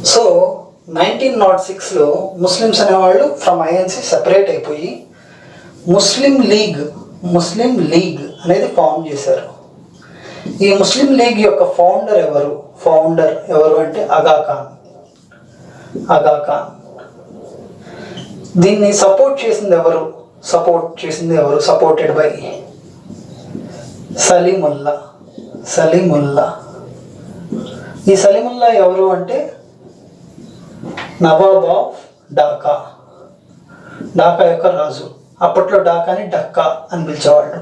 So 1906లో Muslims అనేవాళ్ళు from INC separate అయిపోయి ముస్లిం league అనేది ఫామ్ చేశారు. ఈ ముస్లిం లీగ్ యొక్క ఫౌండర్ ఎవరు అంటే ఆగా ఖాన్. దీన్ని సపోర్ట్ చేసింది ఎవరు? Supported by Salimullah. ఈ సలీముల్లా ఎవరు అంటే నవాబ్ ఆఫ్ ఢాకా యొక్క రాజు. అప్పట్లో ఢాకాని డక్కా అని పిలిచేవాళ్ళు.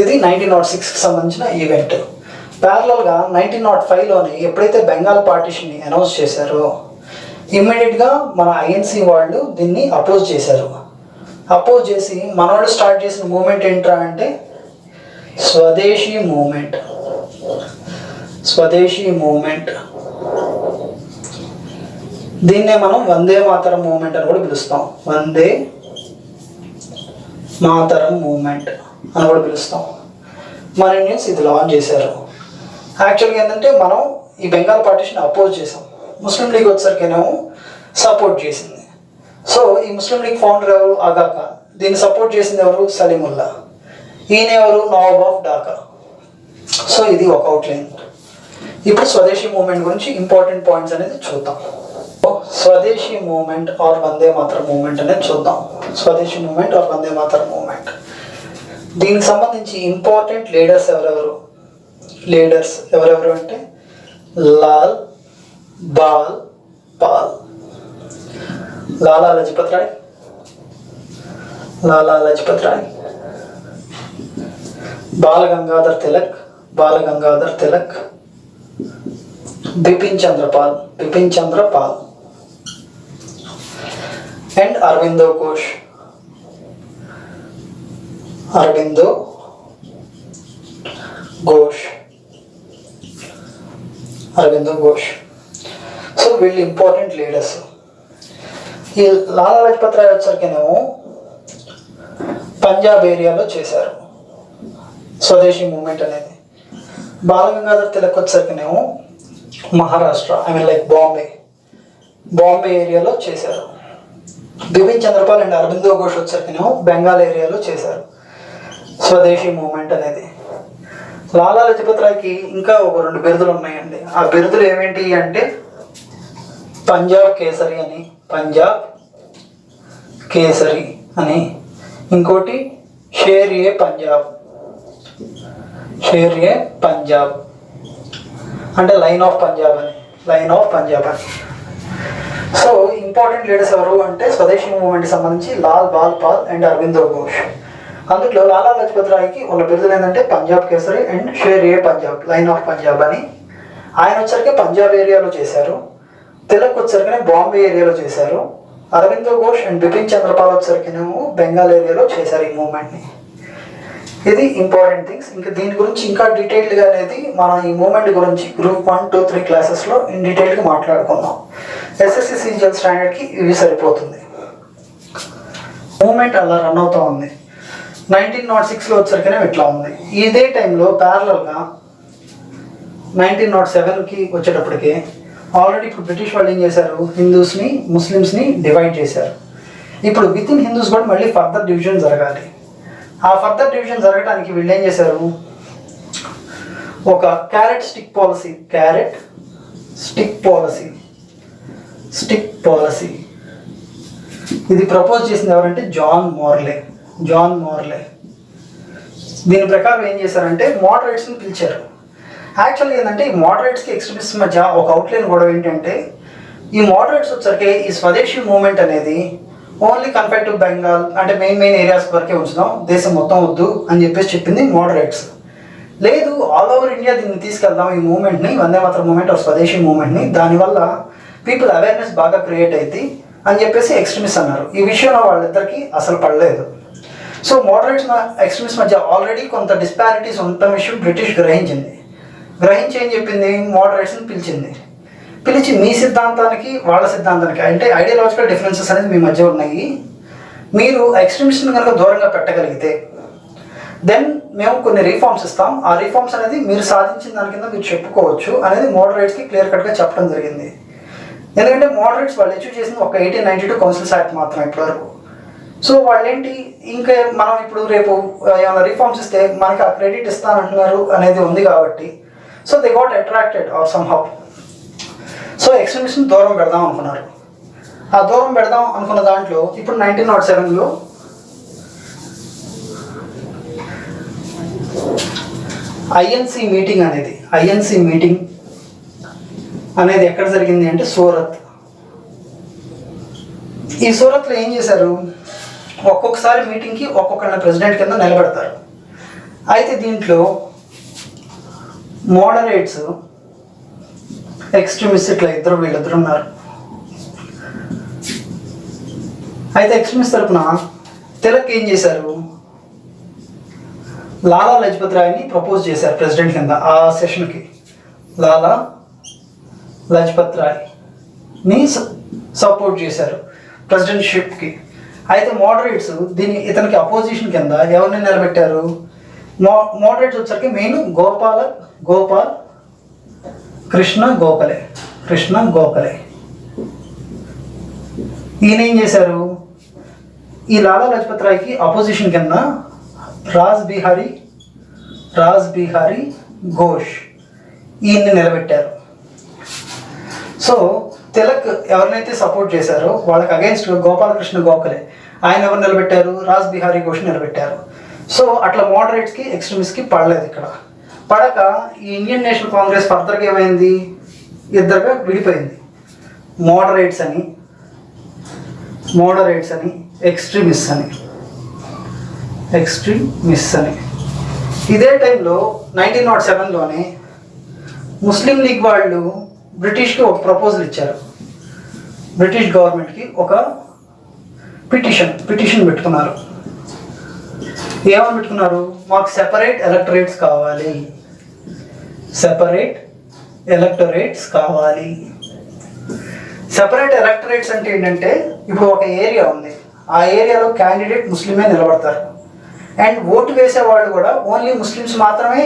ఇది 1906కి సంబంధించిన ఈవెంట్. ప్యారలల్గా 1905లోని ఎప్పుడైతే బెంగాల్ పార్టీషన్ని అనౌన్స్ చేశారో ఇమ్మీడియట్గా మన ఐఎన్సి వాళ్ళు దీన్ని అపోజ్ చేశారు. అపోజ్ చేసి మన వాళ్ళు స్టార్ట్ చేసిన మూమెంట్ ఏంట్రా అంటే స్వదేశీ మూమెంట్. దీన్నే మనం వందే మాతరం మూమెంట్ అని కూడా పిలుస్తాం. వందే మాతరం మూమెంట్ అని కూడా పిలుస్తాం. మన ఇండియన్స్ ఇది లాంచ్ చేశారు. యాక్చువల్గా ఏంటంటే మనం ఈ బెంగాల్ పార్టీషన్ అపోజ్ చేసాం, ముస్లిం లీగ్ వచ్చేసరికేనేమో సపోర్ట్ చేసింది. సో ఈ ముస్లిం లీగ్ ఫౌండర్ ఎవరు? ఆగా ఖాన్. దీన్ని సపోర్ట్ చేసింది ఎవరు? సలీముల్లా. ఈయన ఎవరు? నవాబ్ ఆఫ్ ఢాకా. సో ఇది ఒక అవుట్లైన్. ఇప్పుడు స్వదేశీ మూమెంట్ గురించి ఇంపార్టెంట్ పాయింట్స్ అనేది చూద్దాం. Swadeshi movement or Vande Mataram movement అనేది చూద్దాం. Swadeshi movement or Vande Mataram movement, దీనికి సంబంధించి ఇంపార్టెంట్ లీడర్స్ ఎవరెవరు అంటే లాల్ బాల్ పాల్, లాలా లజపత్ రాయ్, బాల గంగాధర్ తిలక్, బిపిన్ చంద్ర పాల్ అండ్ అరవిందో ఘోష్. సో వీళ్ళు ఇంపార్టెంట్ లీడర్స్. ఈ లాలా లజపత్ రాయ్ వచ్చరికేనేమో పంజాబ్ ఏరియాలో చేశారు స్వదేశీ మూమెంట్ అనేది. బాల గంగాధర్ తిలక్ వచ్చరికేనేమో మహారాష్ట్ర, లైక్ బాంబే ఏరియాలో చేశారు. బిపిన్ చంద్రపాల్ అండ్ అరవిందో ఘోష్ వచ్చరికేనేమో బెంగాల్ ఏరియాలో చేశారు స్వదేశీ మూమెంట్ అనేది. లాలా లజపత్ రాయ్కి ఇంకా ఒక 2 బిరుదులు ఉన్నాయండి. ఆ బిరుదులు ఏమేంటి అంటే పంజాబ్ కేసరి అని, ఇంకోటి షేర్ ఏ పంజాబ్ అంటే లైన్ ఆఫ్ పంజాబ్ అని. సో ఇంపార్టెంట్ లీడర్స్ ఎవరు అంటే స్వదేశీ మూవ్మెంట్కి సంబంధించి లాల్ బాల్ పాల్ అండ్ అరవిందో ఘోష్. అందులో లాలా లజపత్ రాయ్కి వాళ్ళ బిరుదులు ఏంటంటే Punjab Kesari and Sher e Punjab, lion of Punjab అని. ఆయన వచ్చరికి పంజాబ్ ఏరియాలో చేశారు. తిలక్ వచ్చరికనే బాంబే ఏరియాలో చేశారు. అరవిందో ఘోష్ అండ్ బిపిన్ చంద్రపాల్ వచ్చరికనేమో బెంగాల్ ఏరియాలో చేశారు ఈ మూమెంట్ని. ఇది ఇంపార్టెంట్ థింగ్స్. ఇంకా దీని గురించి ఇంకా డీటెయిల్డ్గా అనేది మనం ఈ మూమెంట్ గురించి గ్రూప్ 1, 2, 3 క్లాసెస్లో ఇన్ డీటెయిల్గా మాట్లాడుకుందాం. ఎస్ఎస్సి సీజీఎల్ స్టాండర్డ్కి ఇవి సరిపోతుంది. మూమెంట్ అలా రన్ అవుతూ ఉంది. 1906లో వచ్చరికనే ఇట్లా ఉంది. ఇదే టైంలో ప్యారలల్గా 1907కి వచ్చేటప్పటికి ఆల్రెడీ ఇప్పుడు బ్రిటిష్ వాళ్ళు ఏం చేశారు, హిందూస్ని ముస్లిమ్స్ని డివైడ్ చేశారు. ఇప్పుడు విత్ ఇన్ హిందూస్ కూడా మళ్ళీ ఫర్దర్ డివిజన్ జరగాలి. ఆ ఫర్దర్ డివిజన్ జరగడానికి వీళ్ళు ఏం చేశారు, ఒక క్యారెట్ స్టిక్ పాలసీ ఇది ప్రపోజ్ చేసింది ఎవరంటే జాన్ మోర్లే. దీని ప్రకారం ఏం చేశారంటే మోడరేట్స్ని పిలిచారు. యాక్చువల్గా ఏంటంటే ఈ మోడరేట్స్కి ఎక్స్ట్రీమిస్ట్ మధ్య ఒక అవుట్లైన్ గొడవ ఏంటంటే ఈ మోడరేట్స్ వచ్చరికి ఈ స్వదేశీ మూమెంట్ అనేది ఓన్లీ కన్ఫైన్ టు బెంగాల్ అంటే మెయిన్ ఏరియాస్ వరకే ఉంచుదాం, దేశం మొత్తం వద్దు అని చెప్పింది మోడరేట్స్. లేదు ఆల్ ఓవర్ ఇండియా దీన్ని తీసుకెళ్దాం ఈ మూమెంట్ని, వందే మాతరం మూమెంట్ ఆర్ స్వదేశీ మూమెంట్ని, దానివల్ల పీపుల్ అవేర్నెస్ బాగా క్రియేట్ అయింది అని చెప్పేసి ఎక్స్ట్రీమిస్ట్ అన్నారు. ఈ విషయంలో వాళ్ళిద్దరికి అసలు పడలేదు. సో మోడరేట్స్ ఎక్స్ట్రీమిస్ట్ మధ్య ఆల్రెడీ కొంత డిస్పారిటీస్ ఉన్న విషయం బ్రిటిష్ గ్రహించి ఏం చెప్పింది, మోడరేట్స్ని పిలిచి మీ సిద్ధాంతానికి వాళ్ళ సిద్ధాంతానికి అంటే ఐడియాలజికల్ డిఫరెన్సెస్ అనేది మీ మధ్య ఉన్నాయి. మీరు ఎక్స్ట్రీమిస్ట్ని కనుక దూరంగా పెట్టగలిగితే దెన్ మేము కొన్ని రీఫార్మ్స్ ఇస్తాం, ఆ రీఫార్మ్స్ అనేది మీరు సాధించిన దాని కింద మీరు చెప్పుకోవచ్చు అనేది మోడరేట్స్కి క్లియర్ కట్గా చెప్పడం జరిగింది. ఎందుకంటే మోడరేట్స్ వాళ్ళు అచీవ్ చేసింది ఒక 1892 కౌన్సిల్స్ యాక్ట్ మాత్రం ఇప్పటివరకు. సో వాళ్ళేంటి ఇంకా మనం ఇప్పుడు రేపు ఏమైనా రిఫార్మ్స్ ఇస్తే మనకి ఆ క్రెడిట్ ఇస్తానంటున్నారు అనేది ఉంది కాబట్టి so they got attracted or somehow. So ఎక్స్ట్రీమిస్ట్ని దూరం పెడదాం అనుకున్నారు. ఆ దూరం పెడదాం అనుకున్న దాంట్లో ఇప్పుడు 1907లో ఐఎన్సి మీటింగ్ అనేది ఎక్కడ జరిగింది అంటే సూరత్. ఈ సూరత్లో ఏం చేశారు, ఒక్కొక్కసారి మీటింగ్కి ఒక్కొక్కరిని ప్రెసిడెంట్ కింద నిలబెడతారు. అయితే దీంట్లో మోడరేట్స్, ఎక్స్ట్రీమిస్ట్ ఇట్లా వీళ్ళిద్దరు ఉన్నారు. అయితే ఎక్స్ట్రీమిస్ట్ తరపున తిలక్ ఏం చేశారు, లాలా లజపత్ రాయ్ని ప్రపోజ్ చేశారు ప్రెసిడెంట్ కింద. ఆ సెషన్కి లాలా లజపత్ రాయ్ని సపోర్ట్ చేశారు ప్రెసిడెంట్షిప్కి. అయితే మోడరేట్స్ ఇతనికి అపోజిషన్ కింద ఎవరిని నిలబెట్టారు, మోడరేట్స్ వచ్చరికి మెయిన్ గోపాల్ కృష్ణ గోఖలే. ఈయన ఏం చేశారు, ఈ లాలా లజపత్ రాయ్కి అపోజిషన్ కింద రాజ్ బిహారీ ఘోష్ ఈయన్ని నిలబెట్టారు. సో తిలక్ ఎవరినైతే సపోర్ట్ చేశారో వాళ్ళకి అగైన్స్ట్ గోపాలకృష్ణ గోఖలే ఆయన ఎవరు నిలబెట్టారు, రాజ్ బిహారీ ఘోష్ నిలబెట్టారు. సో అట్లా మోడరేట్స్కి ఎక్స్ట్రీమిస్ట్కి పడలేదు. ఇక్కడ పడక ఈ ఇండియన్ నేషనల్ కాంగ్రెస్ ఫర్దర్గా ఏమైంది, ఇద్దరుగా విడిపోయింది. మోడరేట్స్ అని ఎక్స్ట్రీమిస్ట్ అని. ఇదే టైంలో 1907లోనే ముస్లిం లీగ్ వాళ్ళు బ్రిటిష్కి ఒక ప్రపోజల్ ఇచ్చారు. బ్రిటిష్ గవర్నమెంట్కి ఒక పిటిషన్ పెట్టుకున్నారు. ఏమని పెట్టుకున్నారు, మాకు సెపరేట్ ఎలక్టరేట్స్ కావాలి. సెపరేట్ ఎలక్టరేట్స్ అంటే ఏంటంటే ఇప్పుడు ఒక ఏరియా ఉంది, ఆ ఏరియాలో క్యాండిడేట్ ముస్లిమే నిలబడతారు అండ్ ఓటు వేసే వాళ్ళు కూడా ఓన్లీ ముస్లిమ్స్ మాత్రమే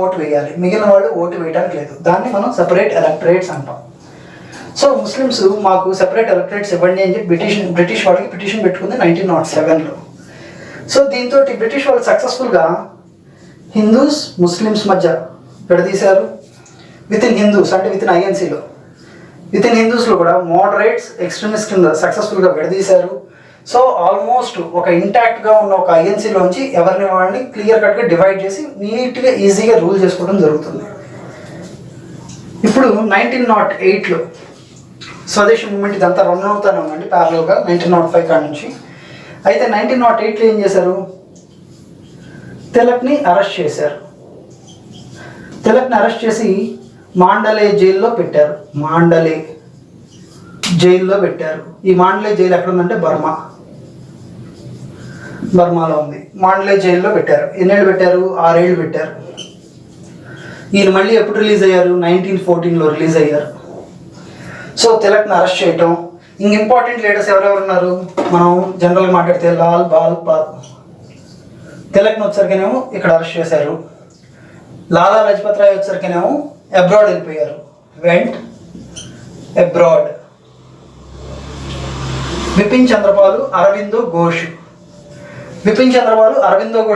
ఓటు వేయాలి, మిగిలిన వాళ్ళు ఓటు వేయడానికి లేదు. దాన్ని మనం సెపరేట్ ఎలక్టరేట్స్ అంటాం. సో ముస్లిమ్స్ మాకు సెపరేట్ ఎలక్టరేట్స్ ఇవ్వండి అని చెప్పి బ్రిటిష్ వాళ్ళకి పిటిషన్ పెట్టుకుంది 1907లో. సో దీంతో బ్రిటిష్ వాళ్ళు సక్సెస్ఫుల్గా హిందూస్ ముస్లిమ్స్ మధ్య విడదీశారు. వితిన్ హిందూస్ అంటే వితిన్ ఐఎన్సీలో వితిన్ హిందూస్లో కూడా మోడరేట్స్ ఎక్స్ట్రీమిస్ట్ కింద సక్సెస్ఫుల్గా విడదీశారు. సో ఆల్మోస్ట్ ఒక ఇంటాక్ట్గా ఉన్న ఒక ఐఎన్సీలోంచి ఎవరిని వాళ్ళని క్లియర్ కట్గా డివైడ్ చేసి నీట్గా ఈజీగా రూల్ చేసుకోవడం జరుగుతుంది. ఇప్పుడు 1908లో స్వదేశీ మూమెంట్ ఇదంతా రన్ అవుతానే ఉందండి ప్యారల్గా 1905 కాడ నుంచి. అయితే 1908లో ఏం చేశారు, తిలక్ని అరెస్ట్ చేసి మాండలే జైల్లో పెట్టారు. ఈ మాండలే జైలు ఎక్కడ ఉందంటే బర్మాలో ఉంది. మాండలే జైల్లో పెట్టారు. ఎన్నేళ్ళు పెట్టారు, 6 ఏళ్ళు పెట్టారు. ఈయన మళ్ళీ ఎప్పుడు రిలీజ్ అయ్యారు, 1914లో రిలీజ్ అయ్యారు. సో తిలక్ని అరెస్ట్ చేయటం. ఇంక ఇంపార్టెంట్ లీడర్స్ ఎవరెవరు ఉన్నారు, మనం జనరల్గా మాట్లాడితే లాల్ బాల్ పాల్. తిలక్ని వచ్చరికేనేమో ఇక్కడ అరెస్ట్ చేశారు. లాలా లజపత్ రాయ్ వచ్చరికేనేమో అబ్రాడ్ వెళ్ళిపోయారు, వెంట్ అబ్రాడ్. బిపిన్ చంద్రపాల్ అరవిందో ఘోష్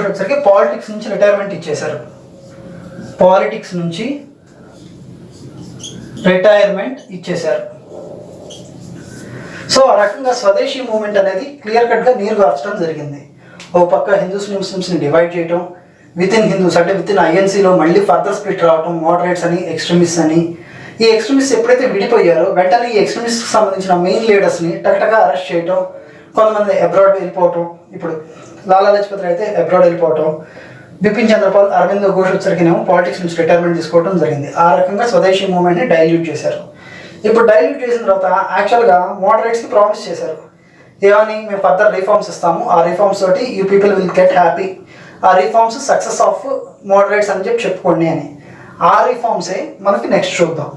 వచ్చరికి పాలిటిక్స్ నుంచి రిటైర్మెంట్ ఇచ్చేశారు. సో ఆ రకంగా స్వదేశీ మూవ్మెంట్ అనేది క్లియర్ కట్గా నీరు కార్చడం జరిగింది. ఓ పక్క హిందూస్ ముస్లిమ్స్ని డివైడ్ చేయటం, వితిన్ హిందూస్ అంటే వితిన్ ఐఎన్సీలో మళ్ళీ ఫర్దర్ స్ప్లిట్ రావటం, మోడరేట్స్ అని ఎక్స్ట్రీమిస్ట్ అని. ఈ ఎక్స్ట్రీమిస్ట్ ఎప్పుడైతే విడిపోయారో వెంటనే ఈ ఎక్స్ట్రీమిస్ట్కి సంబంధించిన మెయిన్ లీడర్స్ని టక్టగా అరెస్ట్ చేయటం, కొంతమంది అబ్రాడ్ వెళ్ళిపోవటం. ఇప్పుడు లాలా లజపత్ రాయ్ అయితే అబ్రాడ్ వెళ్ళిపోవటం, బిపిన్ చంద్రపాల్ అరవిందో ఘోష్ వచ్చరికినేమో పాలిటిక్స్ నుంచి రిటైర్మెంట్ తీసుకోవడం జరిగింది. ఆ రకంగా స్వదేశీ మూవ్మెంట్ని డైల్యూట్ చేశారు. ఇప్పుడు డైల్యూట్ చేసిన తర్వాత యాక్చువల్గా మోడరేట్స్కి ప్రామిస్ చేశారు, ఏమని, మేము ఫర్దర్ రిఫార్మ్స్ ఇస్తాము, ఆ రిఫార్మ్స్ తోటి you people will get happy, ఆ రిఫార్మ్స్ సక్సెస్ ఆఫ్ మోడరేట్స్ అని చెప్పుకోండి అని. ఆ రిఫార్మ్సే మనకి నెక్స్ట్ చూద్దాం.